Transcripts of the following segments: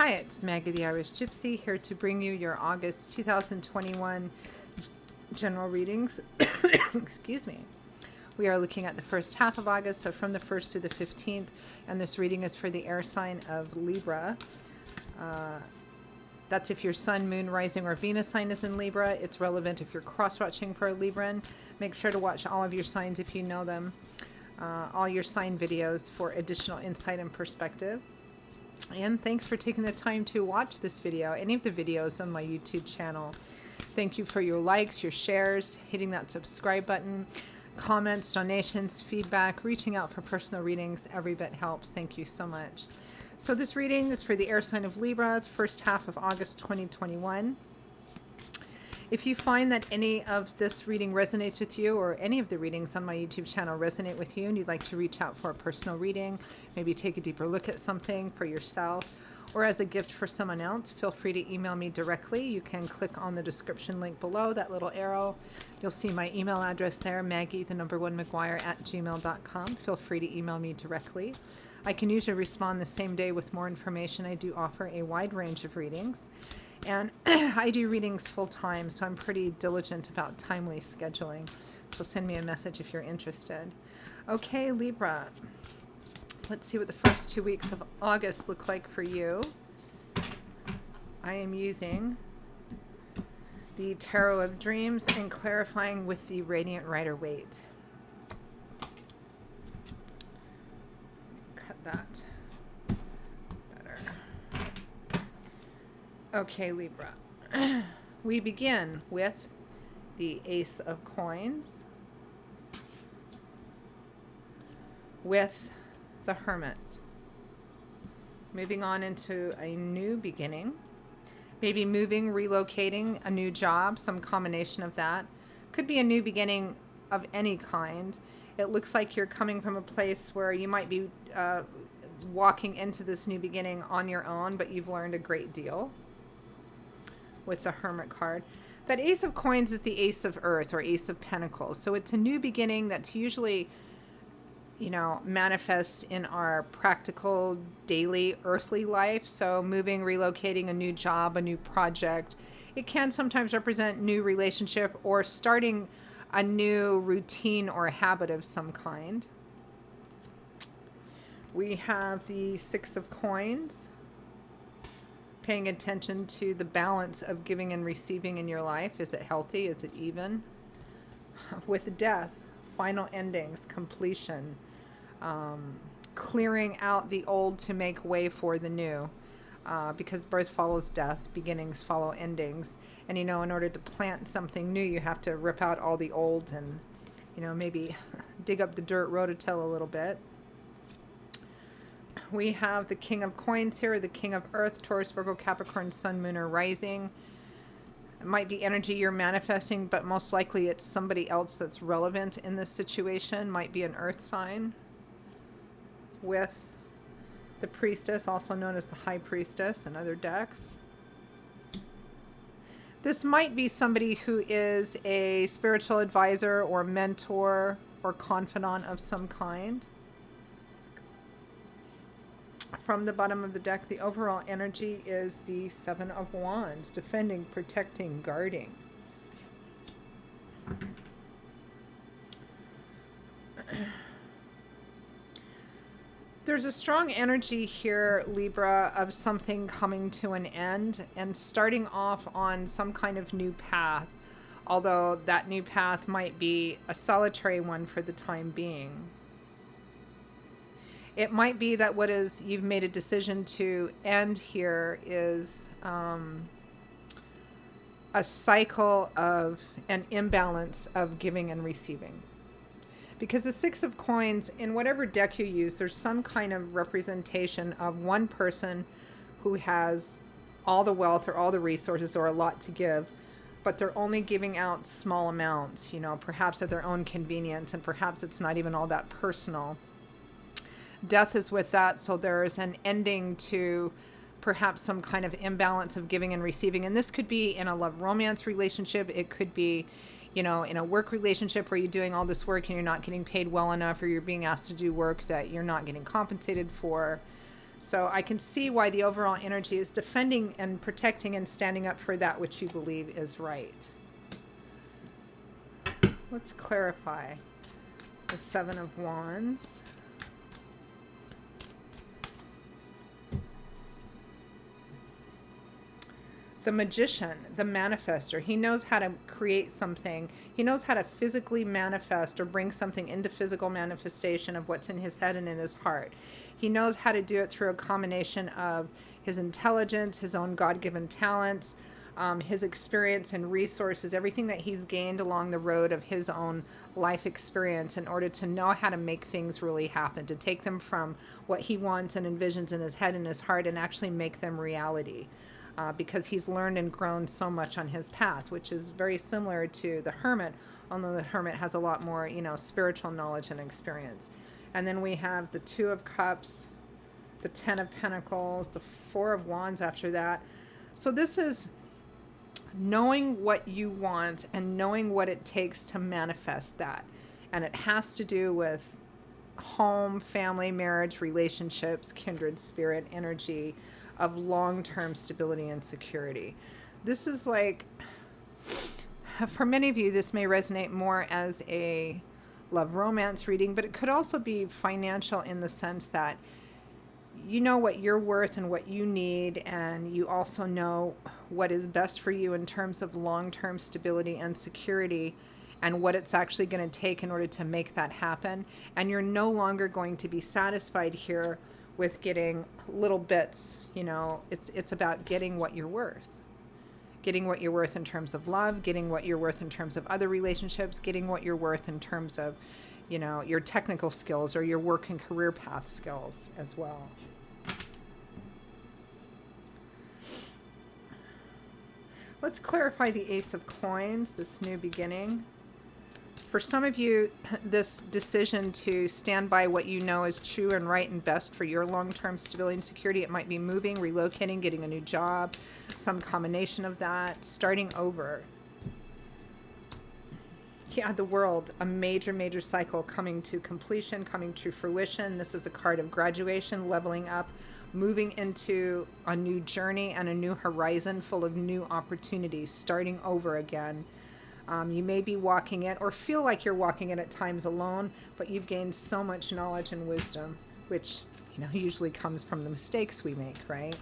Hi, it's Maggie the Irish Gypsy here to bring you your August 2021 general readings. Excuse me. We are looking at the first half of August, so from the 1st to the 15th, and this reading is for the air sign of Libra. That's if your sun, moon, rising, or Venus sign is in Libra. It's relevant if you're cross-watching for a Libran. Make sure to watch all of your signs if you know them, all your sign videos for additional insight and perspective. And thanks for taking the time to watch this video, any of the videos on my YouTube channel. Thank you for your likes, your shares, hitting that subscribe button, comments, donations, feedback, reaching out for personal readings. Every bit helps. Thank you so much. So this reading is for the air sign of Libra, the first half of August 2021. If you find that any of this reading resonates with you, or any of the readings on my YouTube channel resonate with you, and you'd like to reach out for a personal reading, maybe take a deeper look at something for yourself, or as a gift for someone else, feel free to email me directly. You can click on the description link below, that little arrow. You'll see my email address there, Maggie1McGuire@gmail.com. Feel free to email me directly. I can usually respond the same day with more information. I do offer a wide range of readings. And I do readings full time, so I'm pretty diligent about timely scheduling. So send me a message if you're interested. Okay, Libra. Let's see what the first 2 weeks of August look like for you. I am using the Tarot of Dreams and clarifying with the Radiant Rider-Waite. Cut that. Okay, Libra. We begin with the Ace of Coins, with the Hermit. Moving on into a new beginning. Maybe moving, relocating, a new job, some combination of that. Could be a new beginning of any kind. It looks like you're coming from a place where you might be walking into this new beginning on your own, but you've learned a great deal. With the Hermit card. That Ace of Coins is the Ace of Earth, or Ace of Pentacles. So it's a new beginning that's usually, manifests in our practical, daily, earthly life. So moving, relocating, a new job, a new project. It can sometimes represent new relationship or starting a new routine or a habit of some kind. We have the Six of Coins. Paying attention to the balance of giving and receiving in your life. Is it healthy? Is it even? With Death, final endings, completion, clearing out the old to make way for the new. Because birth follows death, beginnings follow endings. And in order to plant something new, you have to rip out all the old and, maybe dig up the dirt, rototill a little bit. We have the King of Coins here, the King of Earth, Taurus, Virgo, Capricorn, Sun, Moon, or Rising. It might be energy you're manifesting, but most likely it's somebody else that's relevant in this situation. Might be an Earth sign. With the Priestess, also known as the High Priestess, and other decks. This might be somebody who is a spiritual advisor or mentor or confidant of some kind. From the bottom of the deck, the overall energy is the Seven of Wands, defending, protecting, guarding. There's a strong energy here, Libra, of something coming to an end and starting off on some kind of new path, although that new path might be a solitary one for the time being. It might be that you've made a decision to end here is a cycle of an imbalance of giving and receiving. Because the Six of Coins, in whatever deck you use, there's some kind of representation of one person who has all the wealth or all the resources or a lot to give, but they're only giving out small amounts, perhaps at their own convenience, and perhaps it's not even all that personal. Death is with that, so there is an ending to perhaps some kind of imbalance of giving and receiving. And this could be in a love romance relationship. It could be, in a work relationship where you're doing all this work and you're not getting paid well enough, or you're being asked to do work that you're not getting compensated for. So I can see why the overall energy is defending and protecting and standing up for that which you believe is right. Let's clarify the Seven of Wands. The Magician, the manifester. He knows how to create something. He knows how to physically manifest or bring something into physical manifestation of what's in his head and in his heart. He knows how to do it through a combination of his intelligence, his own God-given talents, his experience and resources, everything that he's gained along the road of his own life experience in order to know how to make things really happen, to take them from what he wants and envisions in his head and his heart and actually make them reality. Because he's learned and grown so much on his path, which is very similar to the Hermit, although the Hermit has a lot more, spiritual knowledge and experience. And then we have the Two of Cups, the Ten of Pentacles, the Four of Wands after that. So this is knowing what you want and knowing what it takes to manifest that. And it has to do with home, family, marriage, relationships, kindred spirit, energy, of long-term stability and security. This is like, for many of you, this may resonate more as a love romance reading, but it could also be financial in the sense that you know what you're worth and what you need, and you also know what is best for you in terms of long-term stability and security and what it's actually going to take in order to make that happen. And you're no longer going to be satisfied here with getting little bits. It's about getting what you're worth. Getting what you're worth in terms of love, getting what you're worth in terms of other relationships, getting what you're worth in terms of, your technical skills or your work and career path skills as well. Let's clarify the Ace of Coins, this new beginning. For some of you, this decision to stand by what you know is true and right and best for your long-term stability and security, it might be moving, relocating, getting a new job, some combination of that, starting over. Yeah, the World, a major, major cycle coming to completion, coming to fruition. This is a card of graduation, leveling up, moving into a new journey and a new horizon full of new opportunities, starting over again. You may be walking it or feel like you're walking it at times alone, but you've gained so much knowledge and wisdom, which, usually comes from the mistakes we make, right?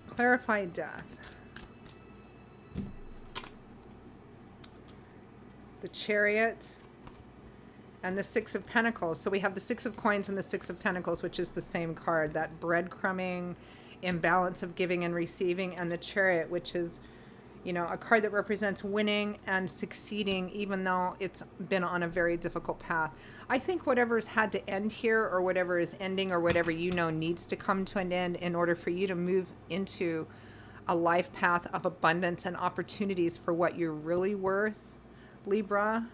Clarify death. The Chariot and the Six of Pentacles. So we have the Six of Coins and the Six of Pentacles, which is the same card, that breadcrumbing, imbalance of giving and receiving, and the Chariot, which is, a card that represents winning and succeeding, even though it's been on a very difficult path. I think whatever's had to end here, or whatever is ending, or whatever needs to come to an end in order for you to move into a life path of abundance and opportunities for what you're really worth, Libra.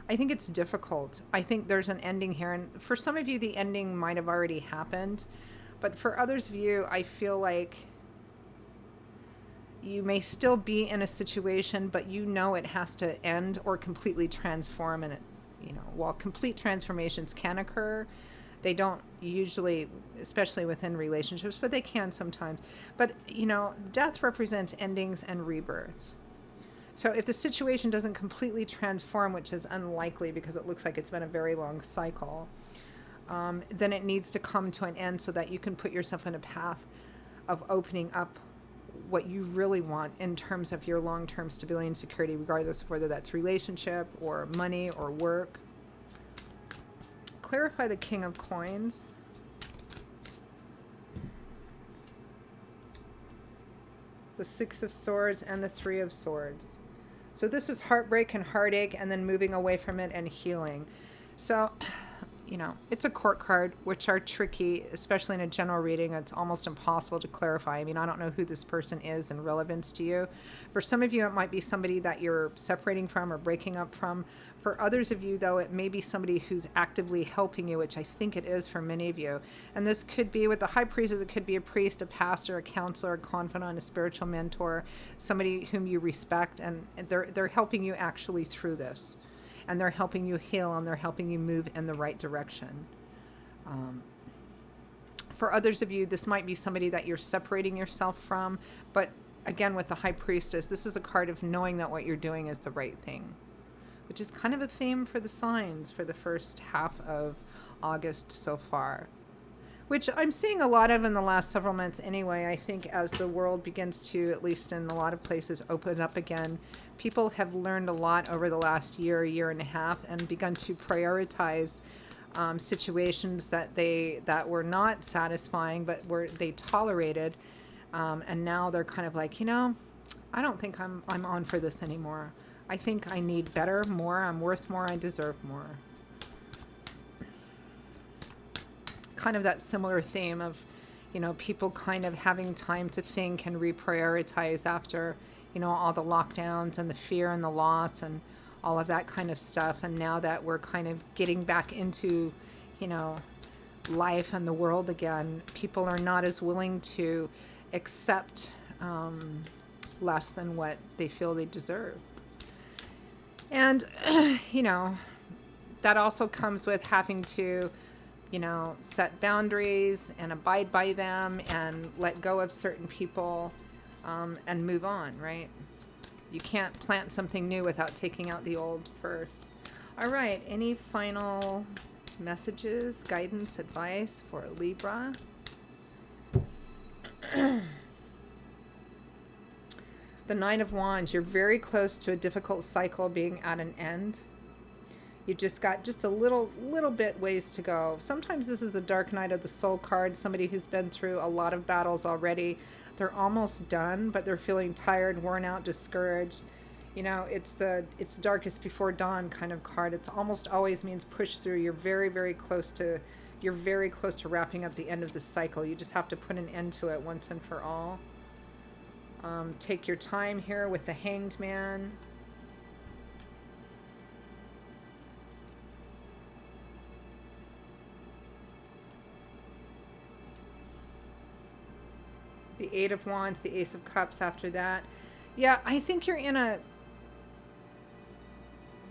I think it's difficult. I think there's an ending here, and for some of you, the ending might have already happened. But for others of you, I feel like you may still be in a situation, but it has to end or completely transform. And while complete transformations can occur, they don't usually, especially within relationships, but they can sometimes. But, death represents endings and rebirths. So if the situation doesn't completely transform, which is unlikely because it looks like it's been a very long cycle, then it needs to come to an end so that you can put yourself in a path of opening up what you really want in terms of your long-term stability and security, regardless of whether that's relationship or money or work. Clarify the King of Coins. The Six of Swords and the Three of Swords. So this is heartbreak and heartache, and then moving away from it and healing. So, it's a court card, which are tricky, especially in a general reading. It's almost impossible to clarify. I mean, I don't know who this person is in relevance to you. For some of you, it might be somebody that you're separating from or breaking up from. For others of you, though, it may be somebody who's actively helping you, which I think it is for many of you. And this could be, with the High Priestess, it could be a priest, a pastor, a counselor, a confidant, a spiritual mentor, somebody whom you respect, and they're helping you actually through this. And they're helping you heal, and they're helping you move in the right direction. For others of you, this might be somebody that you're separating yourself from, but again, with the High Priestess, this is a card of knowing that what you're doing is the right thing, which is kind of a theme for the signs for the first half of August so far, which I'm seeing a lot of in the last several months anyway. I think as the world begins to, at least in a lot of places, open up again, people have learned a lot over the last year and a half, and begun to prioritize situations that were not satisfying, but they tolerated, and now they're kind of like, I don't think I'm on for this anymore. I think I need better, more. I'm worth more. I deserve more. Kind of that similar theme of, people kind of having time to think and reprioritize after, all the lockdowns and the fear and the loss and all of that kind of stuff. And now that we're kind of getting back into, life and the world again, people are not as willing to accept less than what they feel they deserve. And, that also comes with having to, set boundaries and abide by them and let go of certain people and move on, right? You can't plant something new without taking out the old first. All right, any final messages, guidance, advice for Libra? The Nine of Wands, you're very close to a difficult cycle being at an end. You just got just a little bit ways to go. Sometimes this is the Dark Night of the Soul card, somebody who's been through a lot of battles already. They're almost done, but they're feeling tired, worn out, discouraged. It's darkest before dawn kind of card. It's almost always means push through. You're very, very close to wrapping up the end of the cycle. You just have to put an end to it once and for all. Take your time here with the Hanged Man. The Eight of Wands, the Ace of Cups after that. Yeah, I think you're in a...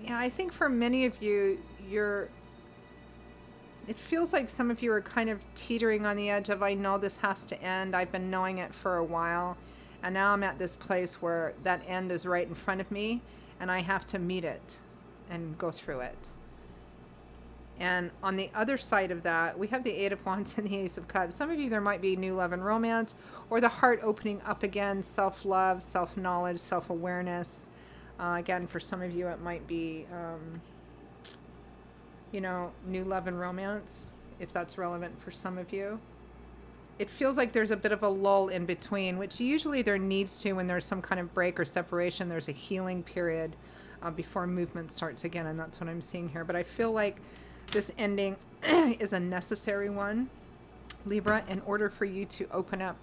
Yeah, I think for many of you, it feels like some of you are kind of teetering on the edge of, I know this has to end. I've been knowing it for a while. And now I'm at this place where that end is right in front of me, and I have to meet it and go through it. And on the other side of that, we have the Eight of Wands and the Ace of Cups. Some of you, there might be new love and romance, or the heart opening up again, self-love, self-knowledge, self-awareness. Again, for some of you, it might be, new love and romance, if that's relevant for some of you. It feels like there's a bit of a lull in between, which usually there needs to when there's some kind of break or separation. There's a healing period before movement starts again, and that's what I'm seeing here. But I feel like this ending is a necessary one, Libra, in order for you to open up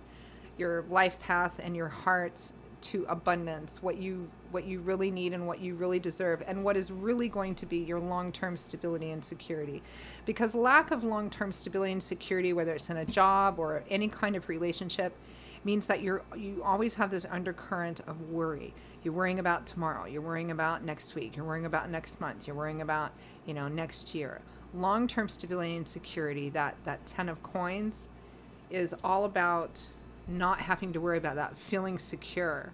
your life path and your heart to abundance, what you really need and what you really deserve, and what is really going to be your long-term stability and security. Because lack of long-term stability and security, whether it's in a job or any kind of relationship, means that you always have this undercurrent of worry. You're worrying about tomorrow. You're worrying about next week. You're worrying about next month. You're worrying about, next year. Long-term stability and security, that 10 of coins, is all about not having to worry about that, feeling secure.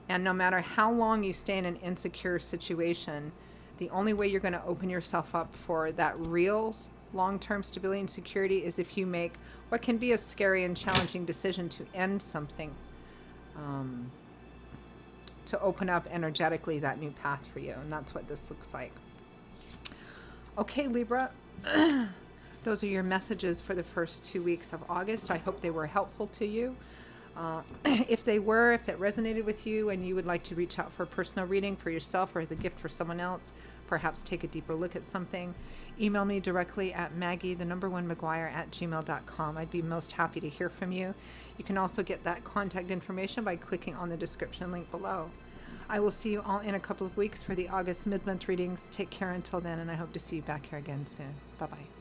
And no matter how long you stay in an insecure situation, the only way you're going to open yourself up for that real long-term stability and security is if you make what can be a scary and challenging decision to end something, to open up energetically that new path for you. And that's what this looks like. Okay, Libra, those are your messages for the first 2 weeks of August. I hope they were helpful to you. If they were, if it resonated with you and you would like to reach out for a personal reading for yourself or as a gift for someone else, perhaps take a deeper look at something, email me directly at maggie1maguire@gmail.com. I'd be most happy to hear from you. You can also get that contact information by clicking on the description link below. I will see you all in a couple of weeks for the August mid-month readings. Take care until then, and I hope to see you back here again soon. Bye-bye.